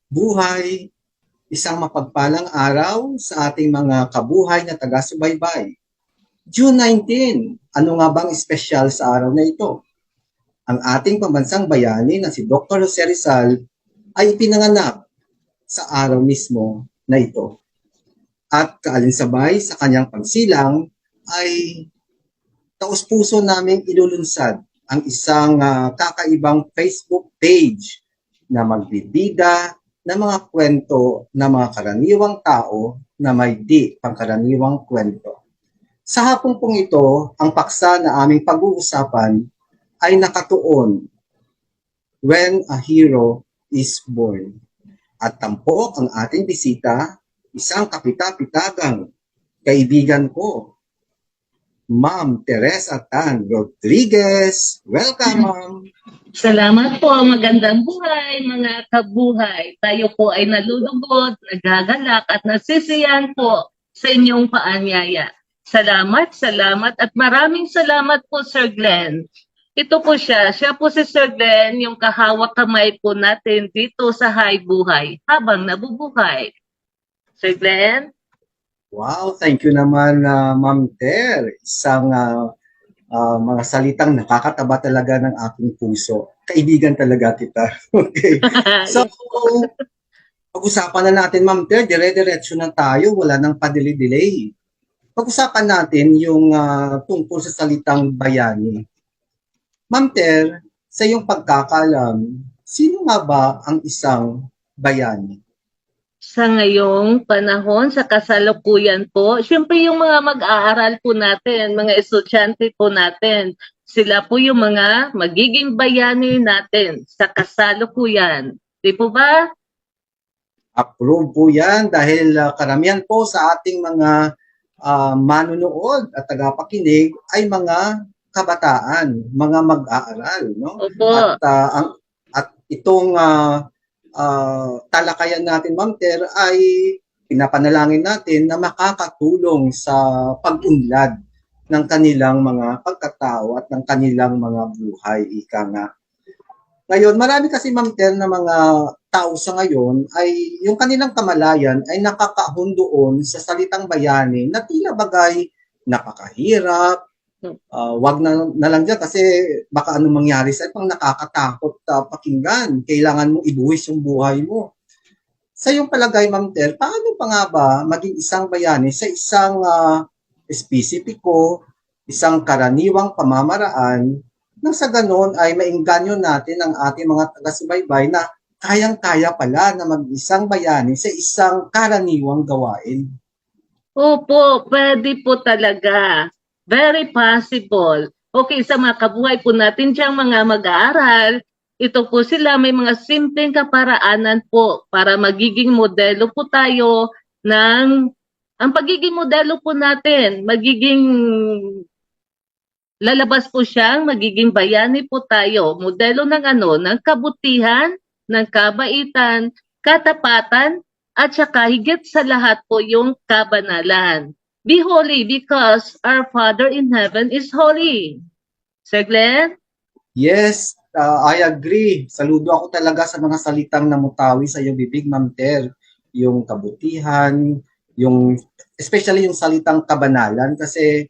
buhay, isang mapagpalang araw sa ating mga kabuhay na taga-subaybay. June 19, ano nga bang espesyal sa araw na ito? Ang ating pambansang bayani na si Dr. Jose Rizal ay ipinanganak sa araw mismo na ito. At kaalinsabay sa kanyang pagsilang ay taos-puso naming ilulunsad ang isang kakaibang Facebook page na magbibida ng mga kwento ng mga karaniwang tao na may di pangkaraniwang kwento. Sa hapong pong ito, ang paksa na aming pag-uusapan ay nakatuon, When a Hero is Born. At tampok ang ating bisita, isang kapita-pitagang kaibigan ko, Ma'am Teresa Tan Rodriguez. Welcome, Ma'am. Salamat po, magandang buhay mga kabuhay. Tayo po ay nalulugod, nagagalak at nasisiyan po sa inyong paanyaya. Salamat at maraming salamat po Sir Glenn. Ito po siya po si Sir Glenn, yung kahawak kamay po natin dito sa Hay Buhay habang nabubuhay. Sir Glenn? Wow, thank you naman, Ma'am Ter. Isang mga salitang nakakataba talaga ng aking puso. Kaibigan talaga kita. Okay. So, pag-usapan na natin, Ma'am Ter, dire-diretso na tayo. Wala nang padili-delay. Pag-usapan natin yung tungkol sa salitang bayani. Ma'am Ter, sa iyong pagkakalam, sino nga ba ang isang bayani? Sa ngayong panahon, sa kasalukuyan po, siyempre yung mga mag-aaral po natin, mga estudyante po natin, sila po yung mga magiging bayani natin sa kasalukuyan. Di po ba? Approve po yan dahil karamihan po sa ating mga manunood at tagapakinig ay mga kabataan, mga mag-aaral, no? Opo. At itong talakayan natin, Ma'am Ter, ay pinapanalangin natin na makakatulong sa pag-unlad ng kanilang mga pagkatao at ng kanilang mga buhay, ika nga. Ngayon, marami kasi, Ma'am Ter, na mga tao sa ngayon ay yung kanilang kamalayan ay nakakahon doon sa salitang bayani na tila bagay napakahirap. Wag na lang dyan kasi baka anong mangyari sa pang nakakatakot pakinggan. Kailangan mong ibuwis yung buhay mo. Sa iyong palagay, Ma'am Ter, paano pa nga ba maging isang bayani sa isang espesipiko, isang karaniwang pamamaraan nang sa ganon ay maingganyo natin ang ating mga taga-subaybay na kayang-kaya pala na mag-isang bayani sa isang karaniwang gawain? Opo, pwede po talaga. Very possible. Okay, sa mga kabuhay po natin diyang mga mag-aaral, ito po sila may mga simpleng kaparaanan po para magiging modelo po tayo ng, ang pagiging modelo po natin, magiging lalabas po siyang magiging bayani po tayo. Modelo ng ano, ng kabutihan, ng kabaitan, katapatan, at saka higit sa lahat po yung kabanalan. Be holy because our Father in heaven is holy. Sir Glenn? Yes, I agree. Saludo ako talaga sa mga salitang namutawi sa iyong bibig, Ma'am Ter. Yung kabutihan, yung especially yung salitang kabanalan kasi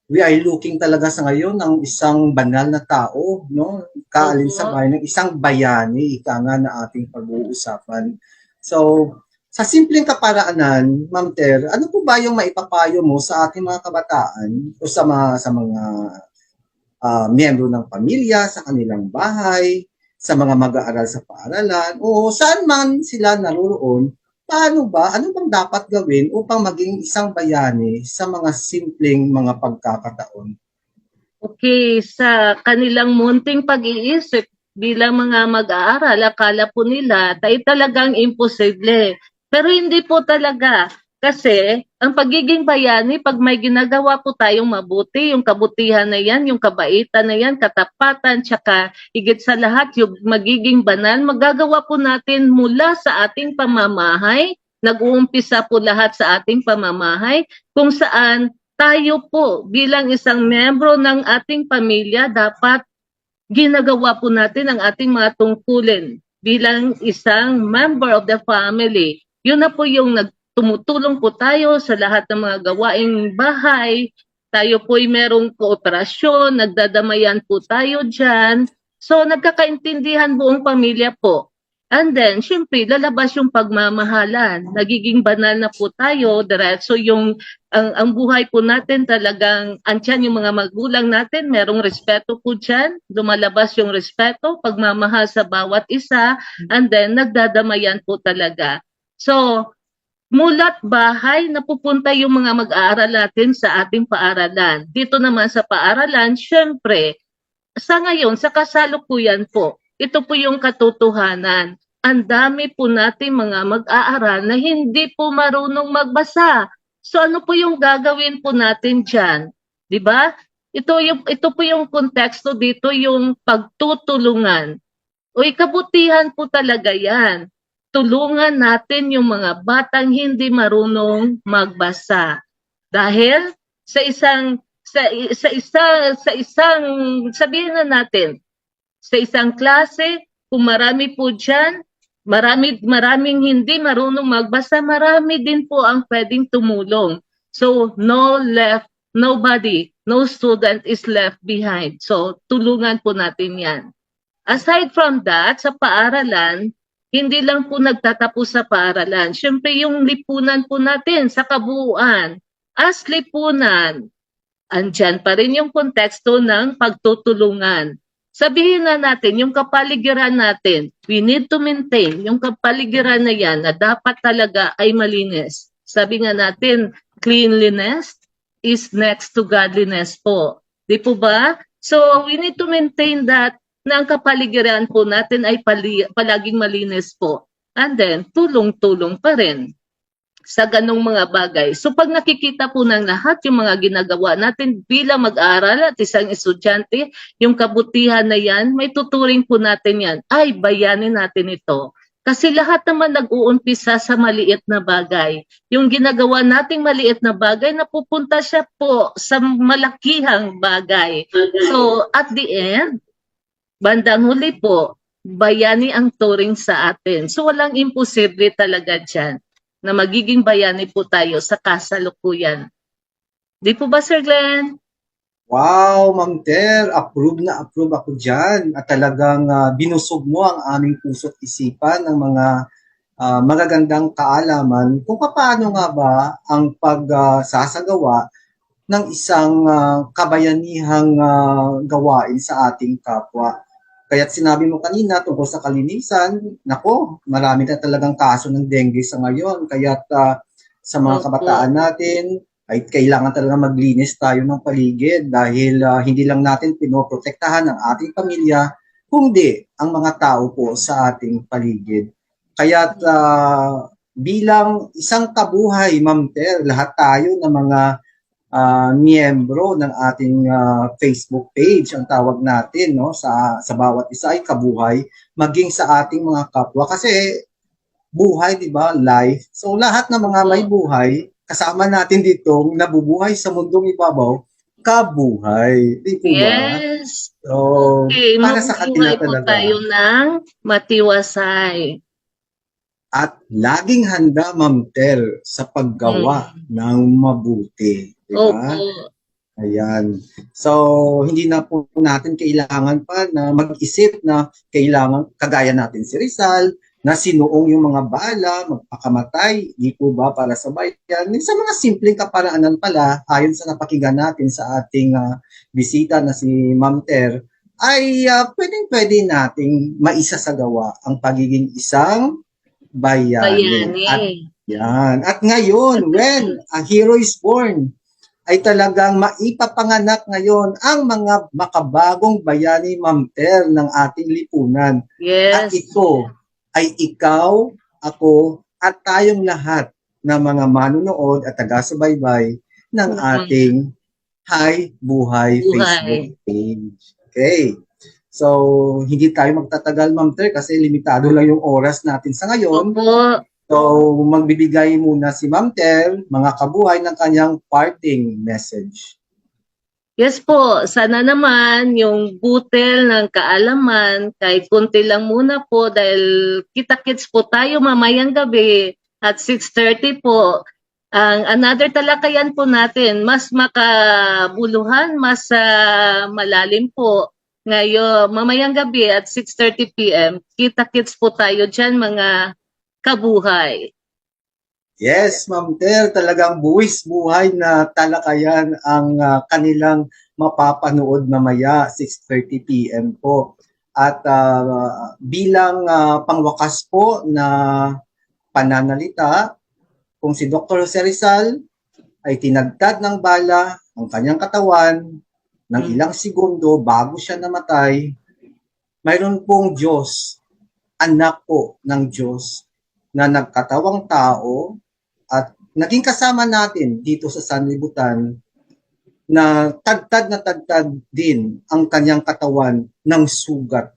we are looking talaga sa ngayon ng isang banal na tao, no? Kaalinsabay ng isang bayani, ika nga na ating pag-uusapan. So, sa simpleng kaparaanan, Ma'am Ter, ano po ba yung maipapayo mo sa ating mga kabataan o sa mga miyembro ng pamilya, sa kanilang bahay, sa mga mag-aaral sa paaralan, o saan man sila naroon, paano ba, ano bang dapat gawin upang maging isang bayani sa mga simpleng mga pagkakataon? Okay, sa kanilang munting pag-iisip bilang mga mag-aaral, akala po nila tayo talagang imposible. Pero hindi po talaga. Kasi ang pagiging bayani, pag may ginagawa po tayong mabuti, yung kabutihan na yan, yung kabaitan na yan, katapatan, tsaka higit sa lahat, yung magiging banal, magagawa po natin mula sa ating pamamahay, nag-uumpisa po lahat sa ating pamamahay, kung saan tayo po bilang isang membro ng ating pamilya, dapat ginagawa po natin ang ating mga tungkulin bilang isang member of the family. Yun na po yung tumutulong po tayo sa lahat ng mga gawaing bahay. Tayo po'y merong kooperasyon, nagdadamayan po tayo dyan. So, nagkakaintindihan buong pamilya po. And then, syempre, lalabas yung pagmamahalan. Nagiging banal na po tayo, diretso yung ang buhay po natin talagang andyan yung mga magulang natin, merong respeto po dyan, lumalabas yung respeto, pagmamahal sa bawat isa, and then nagdadamayan po talaga. So, mula't bahay, napupunta yung mga mag-aaral natin sa ating paaralan. Dito naman sa paaralan, syempre, sa ngayon, sa kasalukuyan po, ito po yung katotohanan. Ang dami po natin mga mag-aaral na hindi po marunong magbasa. So ano po yung gagawin po natin dyan? 'Di ba? Ito po yung konteksto dito, yung pagtutulungan. Uy, kabutihan po talaga 'yan. Tulungan natin yung mga batang hindi marunong magbasa. Dahil sa isang sabihin na natin, sa isang klase, kung marami po diyan, maraming hindi marunong magbasa, marami din po ang pwedeng tumulong. So, no student is left behind. So, tulungan po natin 'yan. Aside from that, sa paaralan, hindi lang po nagtatapos sa paaralan. Siyempre, yung lipunan po natin sa kabuuan. As lipunan, andyan pa rin yung konteksto ng pagtutulungan. Sabihin na natin, yung kapaligiran natin, we need to maintain yung kapaligiran na yan na dapat talaga ay malinis. Sabi nga natin, cleanliness is next to godliness po. Di po ba? So, we need to maintain that na ang kapaligiran po natin ay palaging malinis po. And then, tulong-tulong pa rin sa ganong mga bagay. So pag nakikita po ng lahat yung mga ginagawa natin bilang mag-aaral at isang estudyante, yung kabutihan na yan, may tuturing po natin yan. Ay, bayanin natin ito. Kasi lahat naman nag-uumpisa sa maliit na bagay. Yung ginagawa nating maliit na bagay, napupunta siya po sa malakihang bagay. So at the end, bandang huli po, bayani ang turing sa atin. So walang imposible talaga dyan na magiging bayani po tayo sa kasalukuyan. Di po ba, Sir Glenn? Wow, Ma'am Ter, approve na approve ako dyan. At talagang binusog mo ang aming puso't isipan ng mga magagandang kaalaman kung paano nga ba ang pagsasagawa ng isang kabayanihang gawain sa ating kapwa. Kaya't sinabi mo kanina tungkol sa kalinisan, nako, marami na talagang kaso ng dengue sa ngayon. Kaya't sa mga kabataan natin, ay kailangan talaga maglinis tayo ng paligid dahil hindi lang natin pinoprotektahan ang ating pamilya, kundi ang mga tao po sa ating paligid. Kaya't bilang isang kabuhay, Ma'am Ter, lahat tayo ng mga miyembro ng ating Facebook page, ang tawag natin, no, sa bawat isa ay kabuhay, maging sa ating mga kapwa. Kasi buhay, di ba? Life. So lahat ng mga may buhay, kasama natin dito, nabubuhay sa mundong ibabaw, kabuhay. Di po ba? Yes. So, Okay, para sa kanila po talaga. tayo ng matiwasay. At laging handa, Ma'am Ter, sa paggawa ng mabuti. Diba? Opo. Ayan. So, hindi na po natin kailangan pa na mag-isip na kailangan, kagaya natin si Rizal, na sinuong yung mga bala, magpakamatay, di po ba, para sa bayan. Sa mga simpleng kaparaanan pala, ayon sa napakinggan natin sa ating bisita na si Ma'am Ter, ay pwedeng-pwede nating maisasagawa ang pagiging isang bayani. At ngayon, when a hero is born, ay talagang maipapanganak ngayon ang mga makabagong bayani, Ma'am Ter, ng ating lipunan. Yes. At ito ay ikaw, ako, at tayong lahat na mga manunood at taga-subaybay ng ating Hi Buhay Facebook page. Okay. So, hindi tayo magtatagal, Ma'am Ter, kasi limitado lang yung oras natin sa ngayon. Opo. So, magbibigay muna si Ma'am Ter, mga kabuhay, ng kanyang parting message. Yes po, sana naman yung butil ng kaalaman, kahit kunti lang muna po dahil kita-kits po tayo mamayang gabi at 6:30 po. Ang another talakayan po natin, mas makabuluhan, mas malalim po. Ngayon, mamayang gabi at 6:30 p.m., kita-kits po tayo dyan mga kabuhay. Yes, Ma'am Ter, talagang buwis buhay na talakayan ang kanilang mapapanood mamaya 6:30 p.m. po. At bilang pangwakas po na pananalita, kung si Dr. Jose Rizal ay tinagtad ng bala ang kanyang katawan ng ilang segundo bago siya namatay, mayroon pong Diyos, anak po ng Diyos na nagkatawang tao at naging kasama natin dito sa sanlibutan na tagtad din ang kanyang katawan ng sugat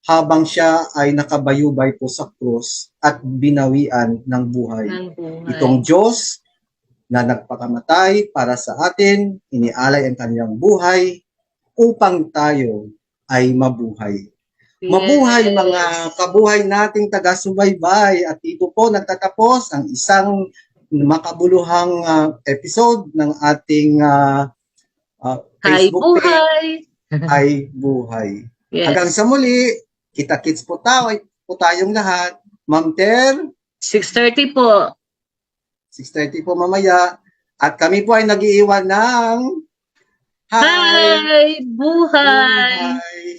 habang siya ay nakabayubay po sa krus at binawian ng buhay. Itong Diyos na nagpakamatay para sa atin, inialay ang kanyang buhay upang tayo ay mabuhay. Mabuhay mga kabuhay nating taga-subaybay, at dito po nagtatapos ang isang makabuluhang episode ng ating Facebook page, Hay Buhay. Yes. Hanggang sa muli, kita-kits po tayong lahat. Ma'am Ter, 6:30 po. 6:30 po mamaya, at kami po ay nag-iiwan ng Hay Buhay! Buhay.